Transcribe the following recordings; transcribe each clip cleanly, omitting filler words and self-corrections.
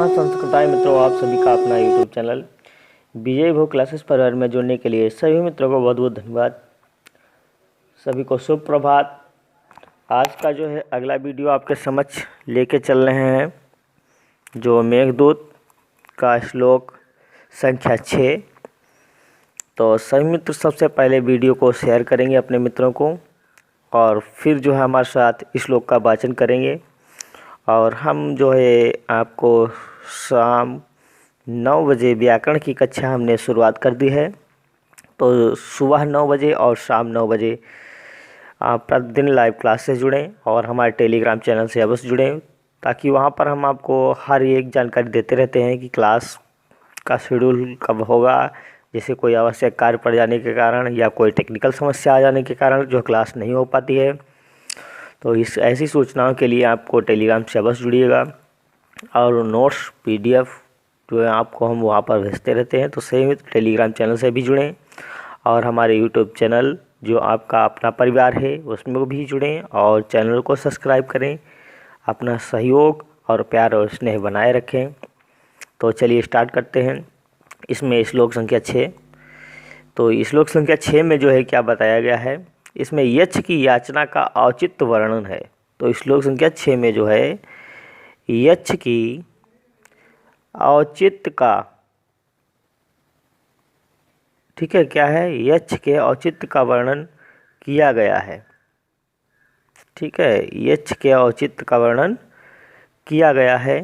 नमः संस्कृताय मित्रों, आप सभी का अपना यूट्यूब चैनल विजय भोग क्लासेस परिवार में जुड़ने के लिए सभी मित्रों को बहुत बहुत धन्यवाद। सभी को शुभ प्रभात। आज का जो है अगला वीडियो आपके समक्ष लेके चल रहे हैं, जो मेघदूत का श्लोक संख्या 6। तो सभी मित्र सबसे पहले वीडियो को शेयर करेंगे अपने मित्रों को, और फिर जो है हमारे साथ इस श्लोक का वाचन करेंगे। और हम जो है आपको शाम 9 बजे व्याकरण की कक्षा हमने शुरुआत कर दी है। तो सुबह 9 बजे और शाम 9 बजे आप प्रतिदिन लाइव क्लास से जुड़ें और हमारे टेलीग्राम चैनल से अवश्य जुड़ें, ताकि वहां पर हम आपको हर एक जानकारी देते रहते हैं कि क्लास का शेड्यूल कब होगा। जैसे कोई आवश्यक कार्य पड़ जाने के कारण या कोई टेक्निकल समस्या आ जाने के कारण जो क्लास नहीं हो पाती है, तो इस ऐसी सूचनाओं के लिए आपको टेलीग्राम से अवश्य जुड़िएगा। और नोट्स पीडीएफ जो है आपको हम वहाँ पर भेजते रहते हैं, तो सही टेलीग्राम चैनल से भी जुड़ें और हमारे यूट्यूब चैनल जो आपका अपना परिवार है उसमें भी जुड़ें और चैनल को सब्सक्राइब करें। अपना सहयोग और प्यार और स्नेह बनाए रखें। तो चलिए स्टार्ट करते हैं। इसमें श्लोक संख्या 6। तो श्लोक संख्या 6 में जो है क्या बताया गया है, इसमें यक्ष की याचना का औचित्य वर्णन है। तो श्लोक संख्या 6 में जो है यक्ष की औचित्य का, ठीक है, क्या है, यक्ष के औचित्य का वर्णन किया गया है। ठीक है, यक्ष के औचित्य का वर्णन किया गया है।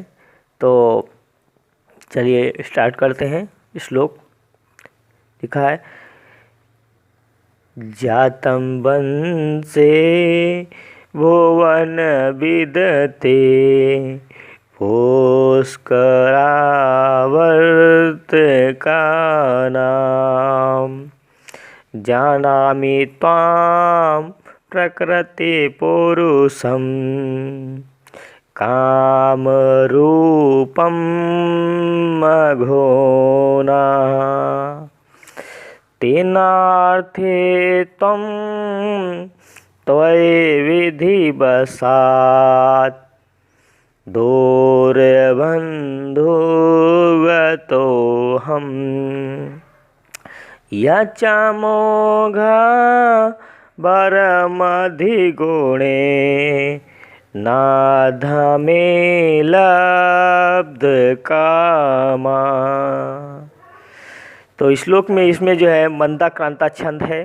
तो चलिए स्टार्ट करते हैं। श्लोक लिखा है, जातं वंशे भुवन विदते पुष्करावर्तकानां जानामि त्वां प्रकृति पुरुषं कामरूपं मघोना तेनार्थे त्वं त्वयि विधिवशात् दूरबन्धुगतोऽहम् यच्चामोघा वरमधिगुणे नाधमे लब्धकामा। तो श्लोक में इसमें जो है मंदाक्रांता छंद है।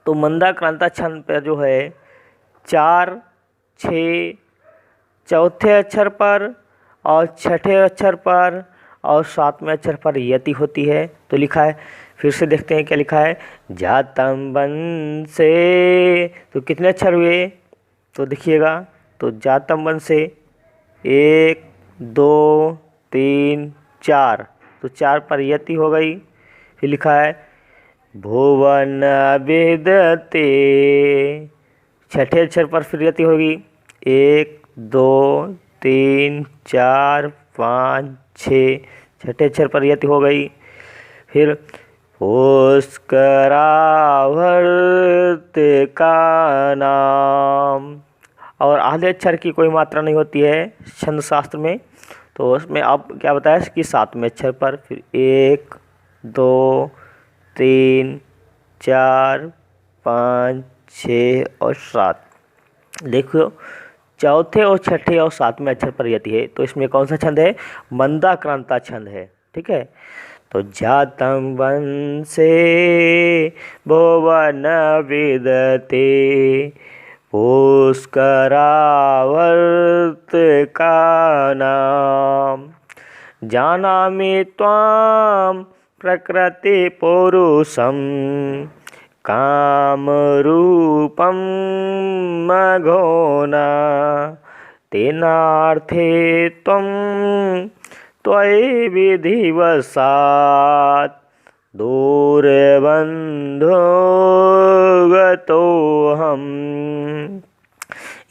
तो मंदाक्रांता छंद पे जो है 4, 6, चौथे अक्षर पर और छठे अक्षर पर और 7वें अक्षर पर यति होती है। तो लिखा है, फिर से देखते हैं क्या लिखा है, जातं वंशे। तो कितने अक्षर हुए, तो देखिएगा, तो जातं वंशे 1, 2, 3, 4, तो 4 पर यति हो गई। फिर लिखा है भुवन विदते, छठे अक्षर पर फिर यति होगी, 1, 2, 3, 4, 5, 6, छठे अक्षर पर यति हो गई। फिर पुष्करावर्तकानां, और आधे अक्षर की कोई मात्रा नहीं होती है छंद शास्त्र में। तो उसमें अब क्या बताया कि 7वें अक्षर पर फिर 1, 2, 3, 4, 5, 6 और 7। देखो, चौथे और छठे और 7वें अक्षर पर यति है। तो इसमें कौन सा छंद है, मंदाक्रांता छंद है। ठीक है, तो जातं वंशे भुवन विदते पुष्करावर्तकानां जानामि त्वां प्रकृति पुरुषं कामरूपं मघोना तेनार्थे त्वं त्वयि विधिवशात् दूरबन्धुगतोऽहम्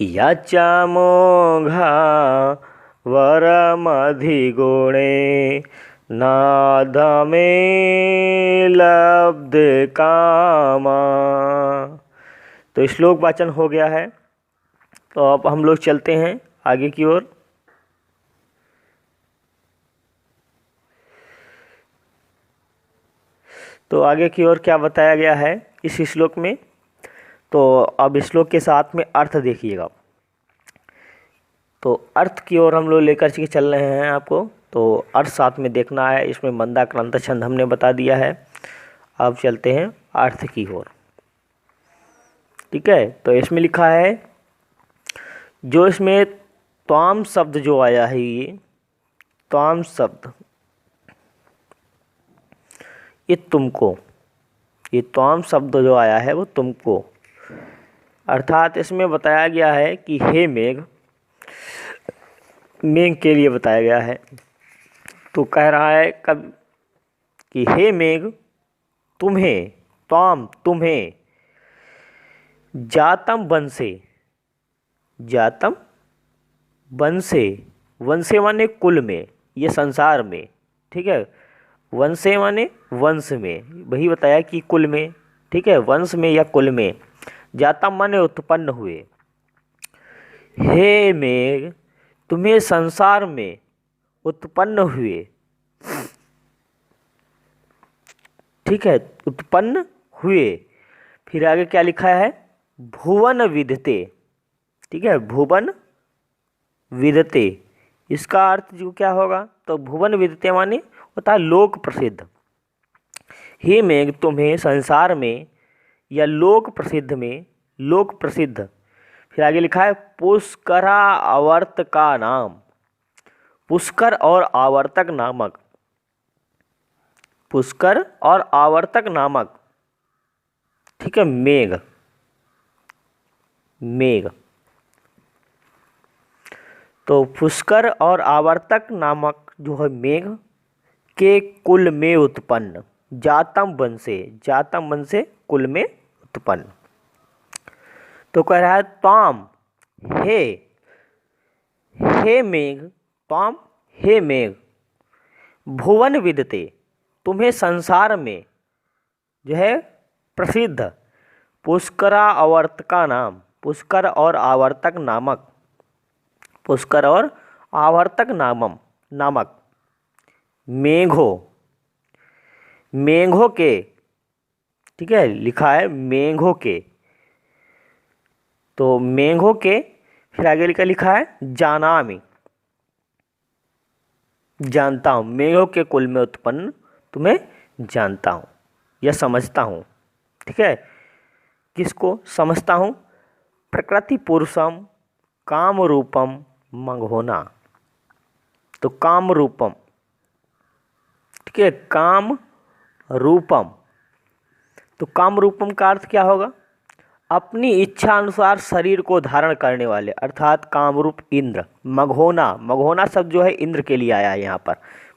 यच्चामोघा वरमधिगुणे नाधमे लब्धकामा। तो श्लोक वाचन हो गया है। तो अब हम लोग चलते हैं आगे की ओर। तो आगे की ओर क्या बताया गया है इस श्लोक में, तो अब श्लोक के साथ में अर्थ देखिएगा। तो अर्थ की ओर हम लोग लेकर के चल रहे हैं आपको, तो अर्थ साथ में देखना है। इसमें मंदाक्रांत छंद हमने बता दिया है। अब चलते हैं अर्थ की ओर। ठीक है, तो इसमें लिखा है, जो इसमें त्वाम शब्द जो आया है, ये त्वाम शब्द, ये तुमको, ये त्वाम शब्द जो आया है वो तुमको, अर्थात इसमें बताया गया है कि हे मेघ, मेघ के लिए बताया गया है। तो कह रहा है कब कि हे मेघ तुम्हें, त्वाम तुम्हें, जातम वंशे, जातम वंशे, वंशे माने कुल में, ये संसार में। ठीक है, वंशे माने वंश में, वही बताया कि कुल में। ठीक है, वंश में या कुल में। जातम माने उत्पन्न हुए। हे मेघ तुम्हें संसार में उत्पन्न हुए। ठीक है, उत्पन्न हुए। फिर आगे क्या लिखा है, भुवन विधते। ठीक है, भुवन विधते, इसका अर्थ जो क्या होगा, तो भुवन विधते माने होता है लोक प्रसिद्ध। हे मेघ तुम्हें संसार में या लोक प्रसिद्ध में, लोक प्रसिद्ध। फिर आगे लिखा है पुष्करा आवर्त का नाम, पुष्कर और आवर्तक नामक, पुष्कर और आवर्तक नामक। ठीक है, मेघ, मेघ, तो पुष्कर और आवर्तक नामक जो है मेघ के कुल में उत्पन्न, जातम वन से, जातम वन से कुल में उत्पन्न। तो कह रहा है ताम, हे मेघ, ताम हे मेघ, भुवन विदते, तुम्हें संसार में जो है प्रसिद्ध, पुष्करा आवर्तका नाम, पुष्कर और आवर्तक नामक, पुष्कर और आवर्तक नामक मेघो, मेघों के। ठीक है, लिखा है मेघों के, तो मेघों के। फिर आगे लिखा है जानामि, जानता हूँ, मेघों के कुल में उत्पन्न तुम्हें जानता हूँ या समझता हूँ। ठीक है, किसको समझता हूँ, प्रकृति पुरुषम काम रूपम मघोना, तो काम रूपम। ठीक है, काम रूपम, तो काम रूपम का अर्थ क्या होगा, अपनी इच्छा अनुसार शरीर को धारण करने वाले, अर्थात कामरूप इंद्र। मघोना, मघोना शब्द जो है इंद्र के लिए आया है यहाँ पर,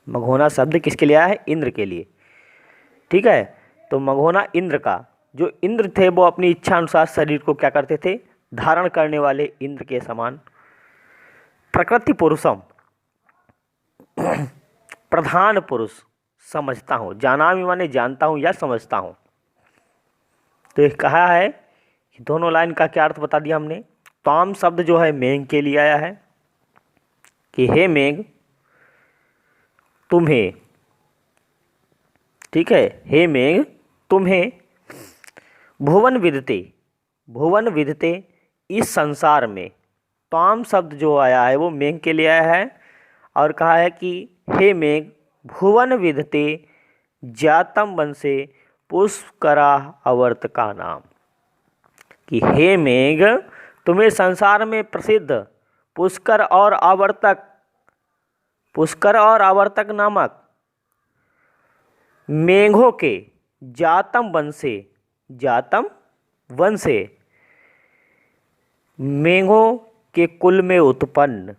मघोना शब्द किसके लिए आया है, इंद्र के लिए। ठीक है, तो मघोना इंद्र का, जो इंद्र थे वो अपनी इच्छा अनुसार शरीर को क्या करते थे, धारण करने वाले इंद्र के समान। प्रकृति पुरुषम, प्रधान पुरुष, समझता हूँ, जाना भी माने जानता हूँ या समझता हूँ। तो ये कहा है कि दोनों लाइन का क्या अर्थ बता दिया हमने। ताम शब्द जो है मेघ के लिए आया है कि हे मेघ तुम्हें, ठीक है, हे मेघ तुम्हें, भुवन विदते, भुवन विदते, इस संसार में। ताम शब्द जो आया है वो मेघ के लिए आया है और कहा है कि हे मेघ भुवन विदते जातम वंशे पुष्करा आवर्त का नाम, कि हे मेघ तुम्हें संसार में प्रसिद्ध पुष्कर और आवर्तक, पुष्कर और आवर्तक नामक मेघों के जातम वंशे, जातम वंशे, मेघों के कुल में उत्पन्न,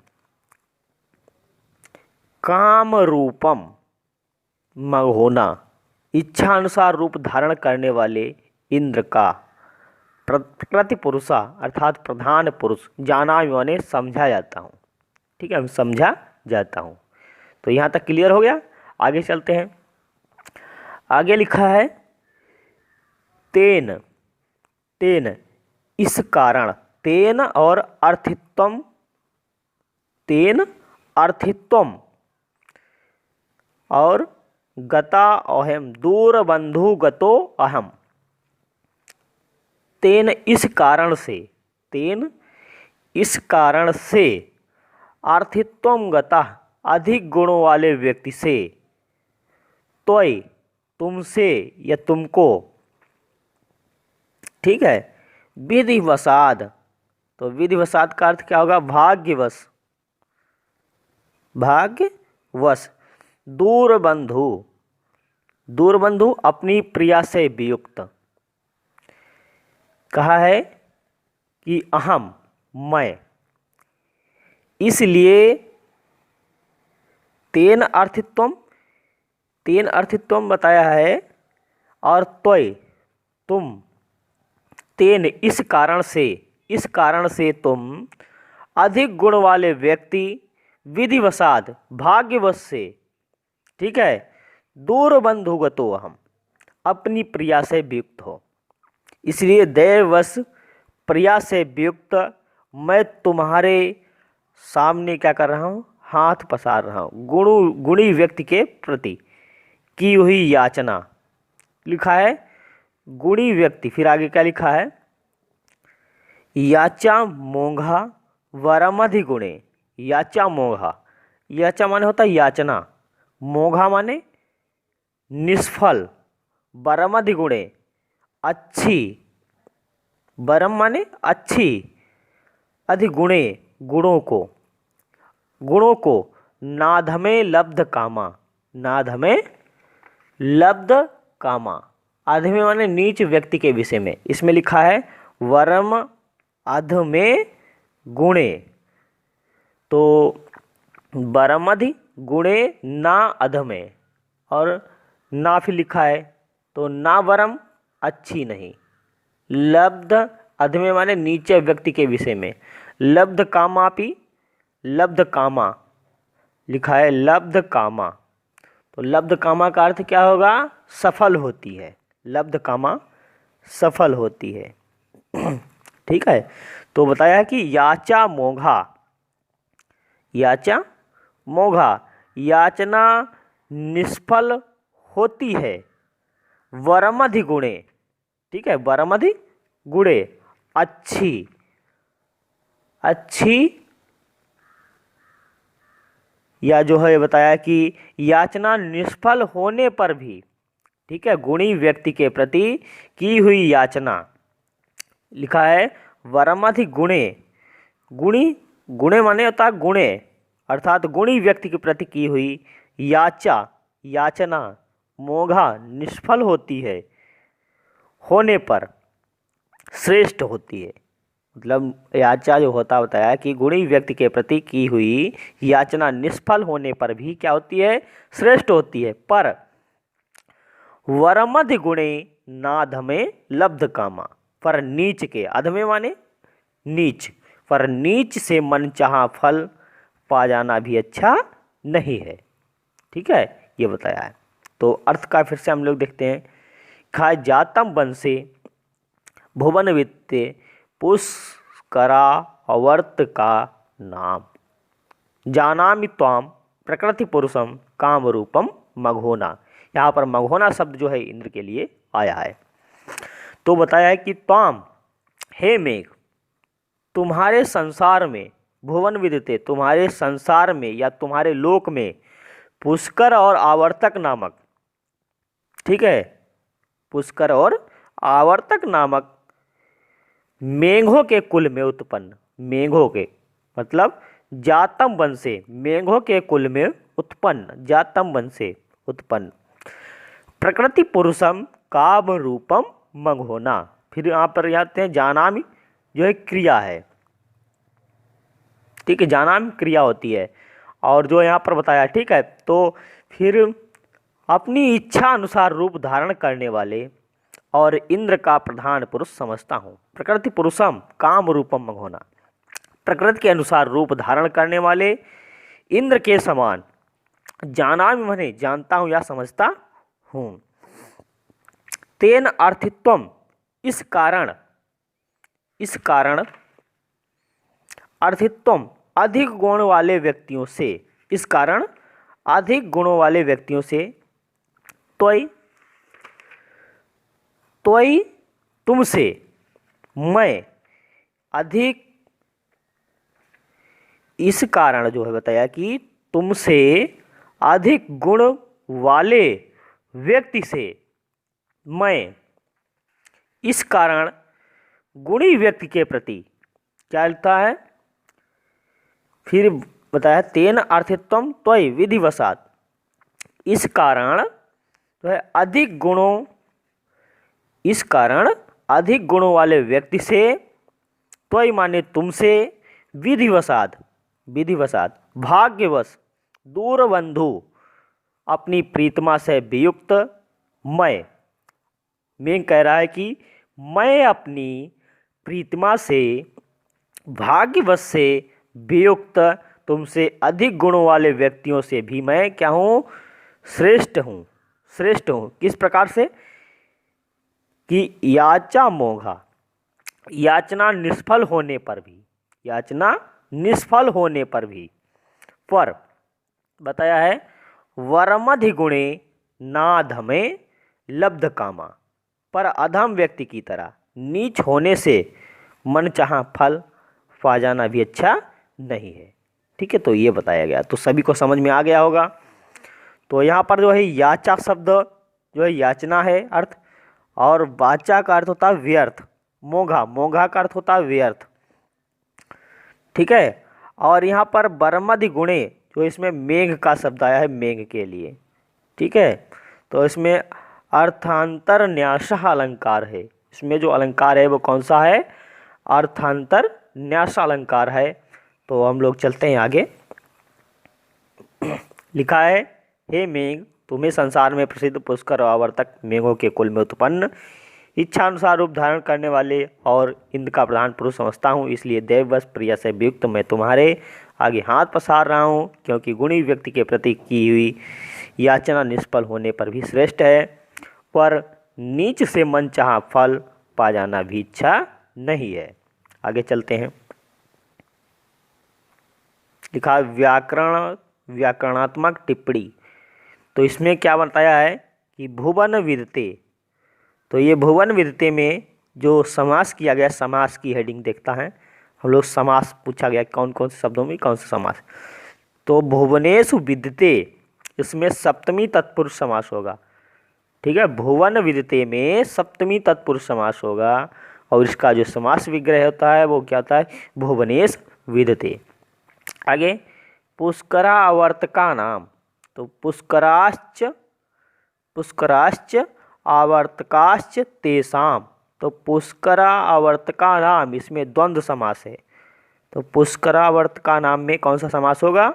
काम रूपम मघोना, इच्छानुसार रूप धारण करने वाले इंद्र का, प्रकृति पुरुषा अर्थात प्रधान पुरुष, जाना माने समझा जाता हूँ। ठीक है, समझा जाता हूँ। तो यहाँ तक क्लियर हो गया। आगे चलते हैं। आगे लिखा है तेन, तेन इस कारण, तेन और अर्थित्वम, तेन अर्थित्वम और गता अहम, दूर बंधु गतो अहम। तेन इस कारण से, तेन इस कारण से, आर्थित्वम गता अधिक गुणों वाले व्यक्ति से, त्वयि तुमसे या तुमको, ठीक है, विधिवसाद, तो विधिवसाद का अर्थ क्या होगा? भाग्यवश, भाग्यवश। दूर बंधु, दूर बंधु अपनी प्रिया से वियुक्त। कहा है कि अहम, मैं, इसलिए तेन अर्थित्वम, तेन अर्थित्वम बताया है, और त्वयि तुम, तेन इस कारण से, इस कारण से तुम, अधिक गुण वाले व्यक्ति, विधिवसाद भाग्यवश से, ठीक है, दूर बंधुगतो अहम, अपनी प्रिया से वियुक्त हो। इसलिए दैववश प्रिया से वियुक्त मैं तुम्हारे सामने क्या कर रहा हूँ? हाथ पसार रहा हूँ, गुणी व्यक्ति के प्रति की हुई याचना। लिखा है गुणी व्यक्ति, फिर आगे क्या लिखा है? याचा मोघा वरमधि गुणे। याचा मोघा, याचा माने होता है याचना, मोघा माने निष्फल, वरमधि गुणे अच्छी, वरम माने अच्छी, अधिगुणे गुणों को, गुणों को, नाधमे लब्ध कामा, नाधमे लब्ध कामा, अधमे माने नीच व्यक्ति के विषय में। इसमें लिखा है वरम अधमे गुणे, तो वरमधि गुणे ना अधमे, और ना फिर लिखा है तो ना वरम अच्छी नहीं, लब्ध अधमे माने नीचे व्यक्ति के विषय में, लब्ध कामापि, लब्ध कामा लिखा है, लब्ध कामा, तो लब्ध कामा का अर्थ क्या होगा? सफल होती है, लब्ध कामा सफल होती है। ठीक है, तो बताया कि याचा मोघा, याचा मोघा, याचना निष्फल होती है, वरमधि गुणे, ठीक है, वरमधि गुणे अच्छी, अच्छी, या जो है बताया कि याचना निष्फल होने पर भी, ठीक है, गुणी व्यक्ति के प्रति की हुई याचना। लिखा है वरमधि गुणे, गुणी, गुणे माने होता है गुणे, अर्थात गुणी व्यक्ति के प्रति की हुई याचा, याचना मोघा निष्फल होती है, होने पर श्रेष्ठ होती है। मतलब याचा जो होता बताया कि गुणी व्यक्ति के प्रति की हुई याचना निष्फल होने पर भी क्या होती है? श्रेष्ठ होती है। पर वरमधि गुणे नाधमे लब्ध कामा, पर नीच के, अधमे माने नीच, पर नीच से मनचाहा फल पा जाना भी अच्छा नहीं है। ठीक है, ये बताया है। तो अर्थ का फिर से हम लोग देखते हैं। खा जातम वंशे भुवन वित्ते पुष्करा अवर्त का नाम, जानामि त्वाम प्रकृति पुरुषम काम रूपम मघोना। यहाँ पर मघोना शब्द जो है इंद्र के लिए आया है। तो बताया है कि त्वाम, हे मेघ, तुम्हारे संसार में, भुवन विदिते, तुम्हारे संसार में या तुम्हारे लोक में, पुष्कर और आवर्तक नामक, ठीक है, पुष्कर और आवर्तक नामक मेघों के कुल में उत्पन्न, मेघों के मतलब जातम वंश से, मेघों के कुल में उत्पन्न, जातम वंश से उत्पन्न प्रकृति पुरुषम काम रूपम मघोना। फिर यहाँ पर आते हैं जानामि, जो है क्रिया है, ठीक है, जानामि क्रिया होती है, और जो यहाँ पर बताया, ठीक है। तो फिर अपनी इच्छा अनुसार रूप धारण करने वाले और इंद्र का प्रधान पुरुष समझता हूँ। प्रकृति पुरुषम काम रूपम मघोना, प्रकृति के अनुसार रूप धारण करने वाले इंद्र के समान, जानामि माने जानता हूँ या समझता हूँ। तेन अर्थित्वम, इस कारण, इस कारण अर्थित्वम अधिक गुण वाले व्यक्तियों से, इस कारण अधिक गुणों वाले व्यक्तियों से, त्वयि, त्वयि तुमसे, मैं अधिक, इस कारण जो है बताया कि तुमसे अधिक गुण वाले व्यक्ति से मैं, इस कारण गुणी व्यक्ति के प्रति क्या लिखता है, फिर बताया तेन अर्थित्वम त्वयि विधिवशात, इस कारण जो है अधिक गुणों, इस कारण अधिक गुणों वाले व्यक्ति से, त्वयि माने तुमसे, विधिवशात, विधिवशात भाग्यवश, दूर बंधु अपनी प्रीतमा से वियुक्त, मैं कह रहा है कि मैं अपनी प्रीतमा से भाग्यवश से वियुक्त तुमसे अधिक गुणों वाले व्यक्तियों से भी मैं क्या हूँ, श्रेष्ठ हूँ, श्रेष्ठ हूँ। किस प्रकार से कि याचा मोघा, याचना निष्फल होने पर भी, याचना निष्फल होने पर भी, पर बताया है वरमधि गुणे नाधमे लब्ध कामा, पर अधम व्यक्ति की तरह नीच होने से मन चाहा फल पा जाना भी अच्छा नहीं है। ठीक है, तो ये बताया गया, तो सभी को समझ में आ गया होगा। तो यहाँ पर जो है याचा शब्द जो है याचना है अर्थ, और वाचा का अर्थ होता है व्यर्थ, मोघा, मोघा का अर्थ होता है व्यर्थ। ठीक है, और यहाँ पर बरमधि गुणे, जो इसमें मेघ का शब्द आया है मेघ के लिए। ठीक है, तो इसमें अर्थांतर न्यास अलंकार है, इसमें जो अलंकार है वो कौन सा है, अर्थांतर न्यास अलंकार है। तो हम लोग चलते हैं आगे। लिखा है हे मेघ, तुम्हें संसार में प्रसिद्ध पुष्कर आवर्तक मेघों के कुल में उत्पन्न, इच्छा अनुसार रूप धारण करने वाले और इंद्र का प्रधान पुरुष समझता हूँ, इसलिए देववश प्रिया से वियुक्त मैं तुम्हारे आगे हाथ पसार रहा हूँ, क्योंकि गुणी व्यक्ति के प्रति की हुई याचना निष्फल होने पर भी श्रेष्ठ है, पर नीच से मन चाहा फल पा जाना भी इच्छा नहीं है। आगे चलते हैं। लिखा व्याकरणात्मक टिप्पणी, तो इसमें क्या बताया है कि भुवन विदते, तो ये भुवन विदते में जो समास किया गया, समास की हेडिंग देखता है हम लोग, समास पूछा गया कौन कौन से शब्दों में कौन सा समास, तो भुवनेषु विदते, इसमें सप्तमी तत्पुरुष समास होगा। ठीक है, भुवन विदते में सप्तमी तत्पुरुष समास होगा, और इसका जो समास विग्रह होता है वो क्या होता है, भुवनेश विदते। आगे पुष्करा आवर्तका नाम, तो पुष्कराश्च, पुष्कराश्च आवर्तकाश्च तेषाम, तो पुष्करा आवर्तका नाम, इसमें द्वंद्व समास है, तो पुष्करा आवर्तका नाम में कौन सा समास होगा,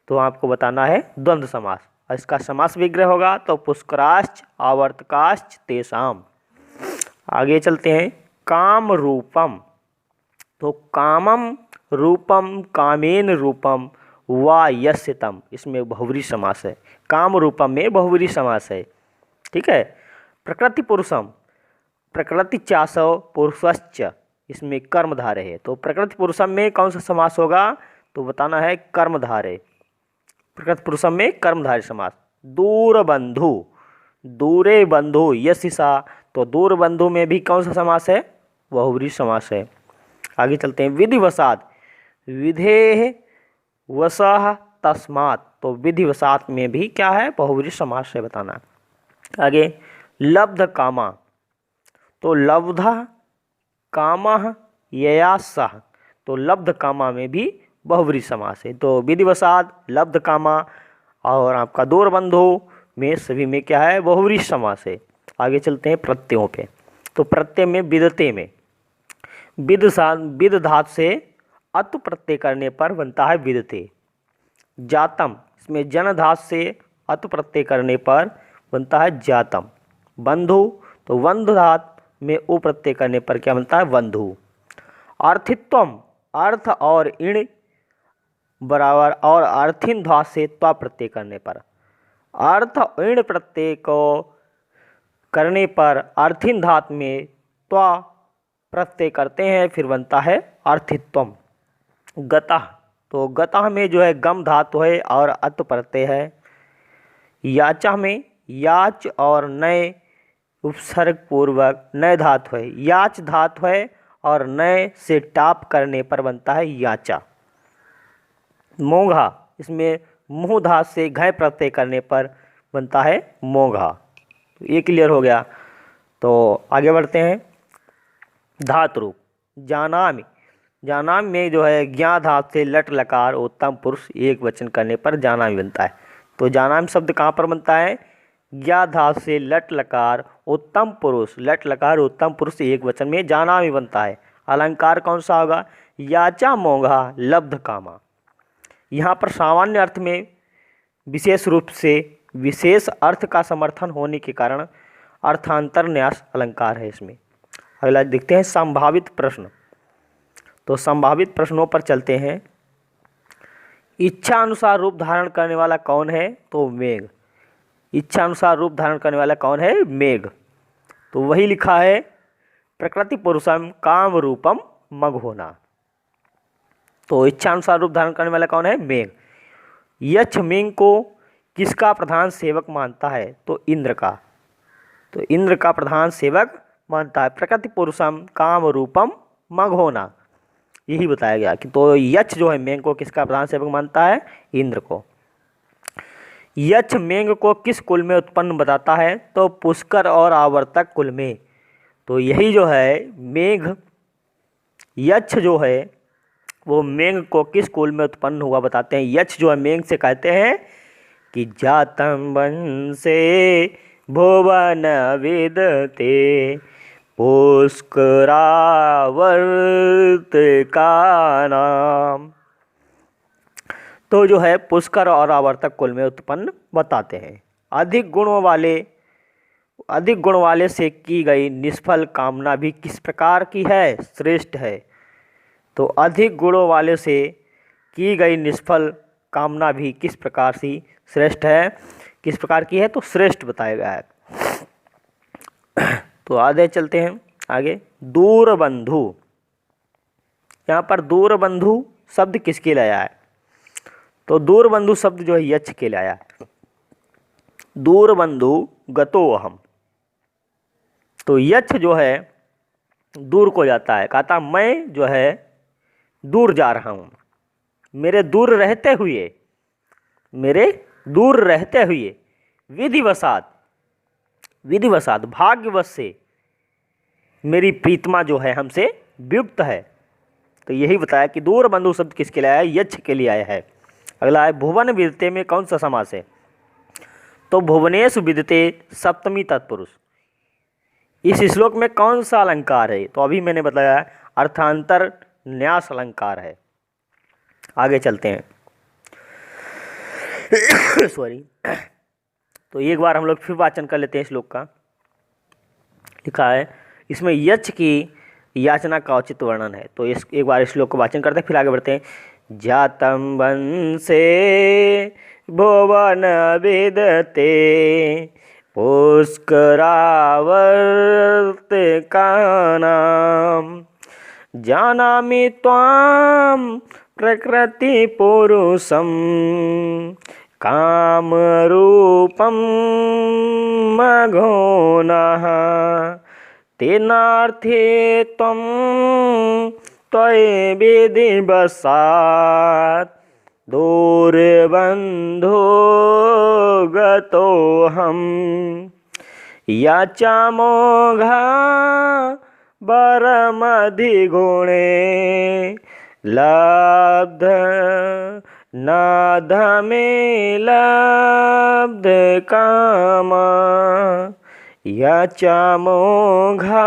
तो आपको बताना है द्वंद्व समास, और इसका समास विग्रह होगा तो पुष्कराश्च आवर्तकाश्च तेषाम। आगे चलते हैं। काम रूपम, तो कामम रूपम कामेन रूपम वा यस्य तम, इसमें बहुव्रीहि समास है, काम रूपम में बहुव्रीहि समास है। ठीक है, प्रकृति पुरुषम, प्रकृति चासव पुरुषश्च, इसमें कर्मधारय है, तो प्रकृति पुरुषम में कौन सा समास होगा, तो बताना है कर्मधारय, प्रकृति पुरुषम में कर्मधारय समास। दूर बंधु, दूरे बंधु यशिसा, तो दूर बंधु में भी कौन सा समास है, बहुव्रीहि समास है। आगे चलते हैं। विधिवशात, विधेः वशः तस्मात्, तो विधिवशात में भी क्या है, बहुव्रीहि समास है बताना। आगे लब्ध कामा, तो लब्ध कामः यया सह, तो लब्ध कामा में भी बहुव्रीहि समास है, तो विधिवशात, लब्ध कामा और आपका दूर बंधु में सभी में क्या है, बहुव्रीहि समास है। आगे चलते हैं प्रत्ययों पे, तो प्रत्यय में विदते में विद धातु से अतु प्रत्यय करने पर बनता है विदते। जातम, इसमें जन धातु से अतु प्रत्यय करने पर बनता है जातम। बंधु, तो बंधु धातु में उ प्रत्यय करने पर क्या बनता है, बंधु। अर्थित्वम, अर्थ और इण बराबर, और अर्थिन धातु से त्वा प्रत्यय करने पर, अर्थ इण प्रत्यय को करने पर अर्थिन धातु में त्वा प्रत्यय करते हैं, फिर बनता है अर्थित्वम। गतः, तो गतः में जो है गम धातु है और अत प्रत्यय है। याचा में याच और नए उपसर्ग पूर्वक नए धातु है, याच धातु है और नए से टाप करने पर बनता है याचा। मोघा, इसमें मुँह धातु से घय प्रत्यय करने पर बनता है मोघा। तो ये क्लियर हो गया। तो आगे बढ़ते हैं। धातु रूप जानामि, जानामि में जो है ज्ञा धातु से लट लकार उत्तम पुरुष एक वचन करने पर जानामि बनता है। तो जानामि शब्द कहाँ पर बनता है? ज्ञा धातु से लट लकार उत्तम पुरुष, लट लकार उत्तम पुरुष एक वचन में जानामि बनता है। अलंकार कौन सा होगा? याचा मोघा लब्ध कामा। यहाँ पर सामान्य अर्थ में विशेष रूप से विशेष अर्थ का समर्थन होने के कारण अर्थांतर न्यास अलंकार है इसमें। अगला देखते हैं संभावित प्रश्न। तो संभावित प्रश्नों पर चलते हैं। इच्छा अनुसार रूप धारण करने वाला कौन है? तो मेघ। इच्छा अनुसार रूप धारण करने वाला कौन है? मेघ। तो वही लिखा है प्रकृति पुरुषम काम रूपम मघोना। तो इच्छा अनुसार रूप धारण करने वाला कौन है? मेघ। यक्ष मेघ को किसका प्रधान सेवक मानता है? तो इंद्र का। तो इंद्र का प्रधान सेवक मानता है। प्रकृति पुरुषम काम रूपम मघोना, यही बताया गया कि तो यक्ष जो है मेघ को किसका प्रधान सेवक मानता है? इंद्र को। यक्ष मेघ को किस कुल में उत्पन्न बताता है? तो पुष्कर और आवर्तक कुल में। तो यही जो है मेघ, यक्ष जो है वो मेघ को किस कुल में उत्पन्न हुआ बताते हैं। यक्ष जो है मेघ से कहते हैं कि जातम वंशे भुवन विदते पुष्करावर्त का नाम। तो जो है पुष्कर और आवर्तक कुल में उत्पन्न बताते हैं। अधिक गुण वाले से की गई निष्फल कामना भी किस प्रकार की है? श्रेष्ठ है। तो अधिक गुणों वाले से की गई निष्फल कामना भी किस प्रकार से श्रेष्ठ है? किस प्रकार की है? तो श्रेष्ठ बताया गया है। तो आगे चलते हैं आगे। दूर बंधु, यहाँ पर दूर बंधु शब्द किसके लिए आया है? तो दूर बंधु शब्द जो है यक्ष के लिए आया है। दूर बंधु गतो अहम। तो यक्ष जो है दूर को जाता है, कहता मैं जो है दूर जा रहा हूँ। मेरे दूर रहते हुए विधिवशात भाग्यवश से मेरी प्रीतमा जो है हमसे वियुक्त है। तो यही बताया कि दूर बंधु शब्द किसके लिए आया है? यक्ष के लिए आया है। अगला है भुवन विदते में कौन सा समास है? तो भुवनेश विदते सप्तमी तत्पुरुष। इस श्लोक में कौन सा अलंकार है? तो अभी मैंने बताया अर्थांतर न्यास अलंकार है। आगे चलते हैं। सॉरी। तो एक बार हम लोग फिर वाचन कर लेते हैं श्लोक का। लिखा है इसमें यक्ष की याचना का उचित वर्णन है। तो इस एक बार इस श्लोक को वाचन करते हैं, फिर आगे बढ़ते हैं। जातम वंशे भुवन विदते पुष्करावर्त का नाम। जानामि त्वां प्रकृति पुरुषं काम रूपम मघोनः तेनार्थे त्वं त्वयि विधिवशात् दूरबन्धो गतोऽहम् याचामोघा वरमधिगुणे लब्ध नाध में लब्ध कामा याचामोघा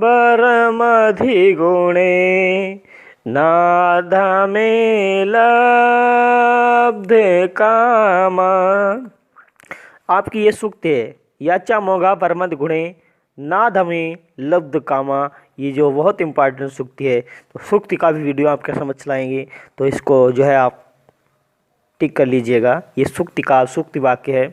वरमधिगुणे नाध में लब्ध कामा। आपकी ये सूक्ति है याचा मोघा परमद गुणे नाद में लब्ध कामा। ये जो बहुत इम्पॉर्टेंट सूक्ति है, तो सूक्ति का भी वीडियो आपके समझ चलाएंगे, तो इसको जो है आप टिक कर लीजिएगा। ये सूक्ति का सूक्ति वाक्य है।